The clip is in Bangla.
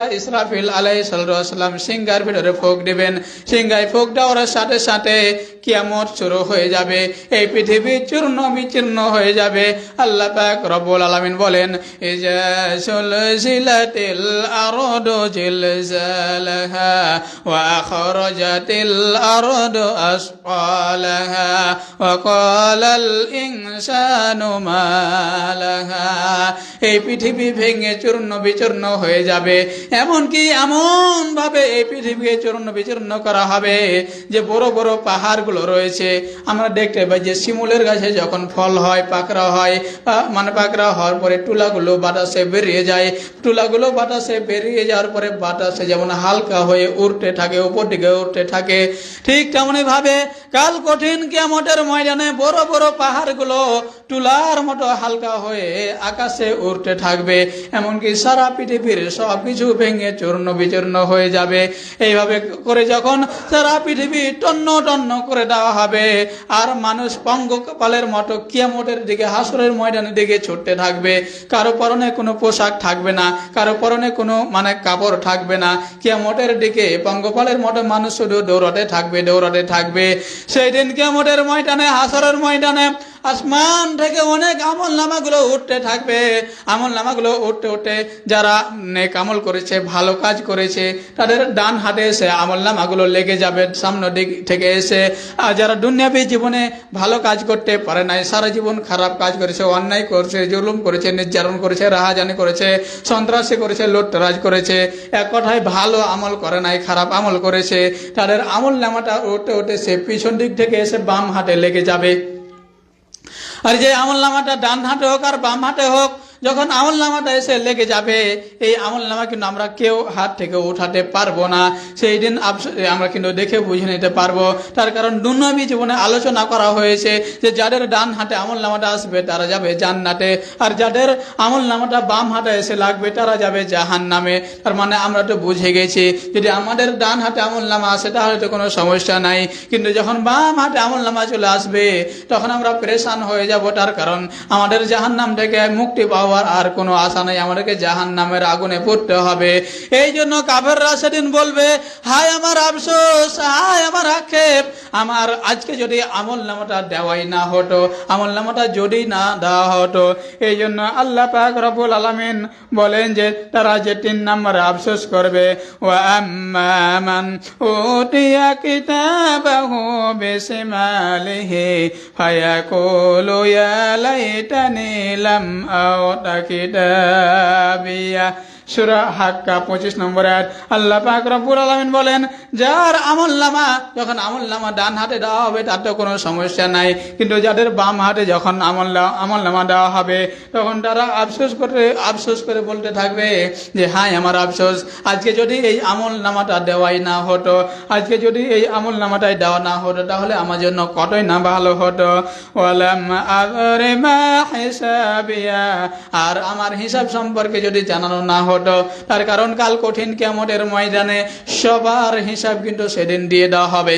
ইসরাফিল আলাইহিস সালাম সিংহার ভিতরে ফুঁক দিবেন। সিংহায় ফুঁক দেওয়ার সাথে সাথে কিয়ামত শুরু হয়ে যাবে, এই পৃথিবী চূর্ণ বিচূর্ণ হয়ে যাবে। আল্লাহ পাক রব্বুল আলামিন বলেন, ইজা সুলসিলাতিল আরদু জিলজালাহা ওয়া আখরাজাতিল আরদু আসকালাহা ওয়া ক্বালাল ইনসানু মা লাহা। এই পৃথিবী ভেঙে চূর্ণ বিচূর্ণ হয়ে যাবে। এমনকি এমন ভাবে এই পৃথিবীকে চূর্ণ বিচূর্ণ করা হবে যে বড় বড় পাহাড়গুলো রয়েছে, আমরা দেখতে পাই যে শিমুলের গাছে যখন ফল হয়, পাকড়া হয়, মানে পাকড়া হওয়ার পরে টুলাগুলো বাতাসে বেরিয়ে যায়। টুলাগুলো বাতাসে বেরিয়ে যাওয়ার পরে বাতাসে যেমন হালকা হয়ে উড়তে থাকে, উপর দিকে উঠতে থাকে, ঠিক তেমনি ভাবে কাল কঠিন কিয়ামতের ময়দানে বড় বড় পাহাড়গুলো টুলার মতো হালকা হয়ে আকাশে উড়তে থাকবে। এমনকি সারা পৃথিবীর সব কিছু ভেঙে চূর্ণ বিচূর্ণ হয়ে যাবে। এইভাবে করে যখন সারা পৃথিবী টন্ন টন্ন করে দেওয়া হবে, আর মানুষ পঙ্গপালের মতো কিয়ামতের দিকে, হাসরের ময়দানের দিকে ছুটতে থাকবে। কারো পরনে কোনো পোশাক থাকবে না, কারো পরনে কোনো কাপড় থাকবে না। কিয়ামতের দিকে পঙ্গপালের মতো মানুষ শুধু দৌড়াতে থাকবে, দৌড়াতে থাকবে। সেই দিন কিয়ামতের ময়দানে, হাসরের ময়দানে আসমান থেকে অনেক আমল নামাগুলো উঠতে থাকবে। আমল নামাগুলো উঠতে উঠতে যারা নেক আমল করেছে, ভালো কাজ করেছে, তাদের ডান হাতে এসে আমল নামাগুলো লেগে যাবে সামনের দিক থেকে এসে। আর যারা দুনিয়াবী জীবনে ভালো কাজ করতে পারে নাই, সারা জীবন খারাপ কাজ করেছে, অন্যায় করেছে, জুলুম করেছে, নির্যাতন করেছে, রাহাজানি করেছে, সন্ত্রাসী করেছে, লুটতরাজ করেছে, এক কথায় ভালো আমল করে নাই, খারাপ আমল করেছে, তাদের আমল নামাটা উঠতে উঠতে সে পিছন দিক থেকে এসে বাম হাতে লেগে যাবে। আর যে আমল নামাটা ডান হাতে হোক আর বাম হাতে হোক, যখন আমল নামাটা এসে লেগে যাবে, এই আমল নামা কিন্তু আমরা কেউ হাত থেকে উঠাতে পারবো না। সেই দিন আমরা কিন্তু দেখে বুঝে নিতে পারবো। তার কারণ দুনিয়াবী জীবনে আলোচনা করা হয়েছে যে যাদের ডান হাতে আমল নামাটা আসবে তারা যাবে জান্নাতে, আর যাদের আমল নামাটা বাম হাতে এসে লাগবে তারা যাবে জাহান্নামে। তার মানে আমরা তো বুঝে গেছি, যদি আমাদের ডান হাতে আমল নামা আসে তাহলে তো কোনো সমস্যা নাই, কিন্তু যখন বাম হাতে আমল নামা চলে আসবে তখন আমরা পেরেশান হয়ে যাব। তার কারণ আমাদের জাহান্নাম থেকে মুক্তি পাওয়া আর কোনো আশা নেই, আমাদেরকে জাহান্নামের আগুনে পড়তে হবে। এই জন্য কাফেররা সেদিন বলবে, হায় আমার আফসোস, হায় আমার আক্ষেপ, আমার আজকে যদি আমল নামাটা দেওয়াই না হতো, আমল নামাটা যদি না দেওয়া হতো। এই জন্য আল্লাহ পাক রব্বুল আলামিন বলেন যে তারা যে 3 নম্বরে আফসোস করবে, ওয়া আম্মা মান উতিয়া কিতাবাহু বিশিমালিহি ফায়াকুলু ইয়া লাইতানি লাম কিতাবিয়া। সূরা হাক্কা 25 নম্বর আয়াত। আল্লাহ পাক রব্বুল আলামিন বলেন, যার আমলনামা যখন আমলনামা ডান হাতে দেওয়া হবে তার তো কোনো সমস্যা নাই, কিন্তু যাদের বাম হাতে যখন আমলনামা দেওয়া হবে তখন তারা আফসোস করে বলতে থাকবে যে হায় আমার আফসোস, আজকে যদি এই আমলনামাটা দেওয়াই না হতো, আজকে যদি এই আমলনামাটাই দেওয়া না হতো তাহলে আমার জন্য কতই না ভালো হতো। ওয়ালাম আদরি মা হিসাবিয়া, আর আমার হিসাব সম্পর্কে যদি জানানো না হতো। তার কারণ কাল কঠিন কিয়ামতের ময়দানে সবার হিসাব কিন্তু সেদিন দিয়ে দেওয়া হবে।